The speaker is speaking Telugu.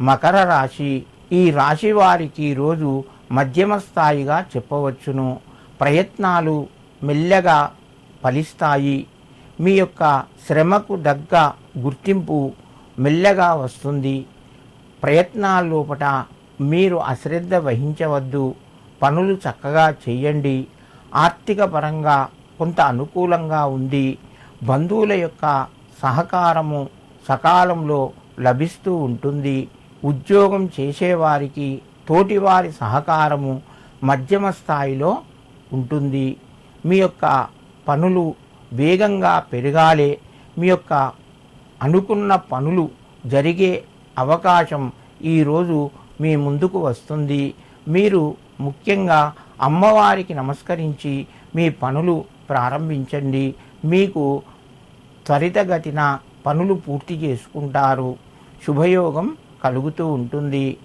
మకర రాశి. ఈ రాశి వారికి ఈరోజు మధ్యమ స్థాయిగా చెప్పవచ్చును. ప్రయత్నాలు మెల్లగా ఫలిస్తాయి. మీ యొక్క శ్రమకు దగ్గ గుర్తింపు మెల్లగా వస్తుంది. ప్రయత్నాల లోపట మీరు అశ్రద్ధ వహించవద్దు. పనులు చక్కగా చేయండి. ఆర్థిక పరంగా కొంత అనుకూలంగా ఉంది. బంధువుల యొక్క సహకారము సకాలంలో లభిస్తూ ఉంటుంది. ఉద్యోగం చేసేవారికి తోటివారి సహకారము మధ్యమ స్థాయిలో ఉంటుంది. మీ యొక్క పనులు వేగంగా పెరగాలి. మీ యొక్క అనుకున్న పనులు జరిగే అవకాశం ఈరోజు మీ ముందుకు వస్తుంది. మీరు ముఖ్యంగా అమ్మవారికి నమస్కరించి మీ పనులు ప్రారంభించండి. మీకు త్వరితగతిన పనులు పూర్తి చేసుకుంటారు. శుభయోగం కలుగుతూ ఉంటుంది.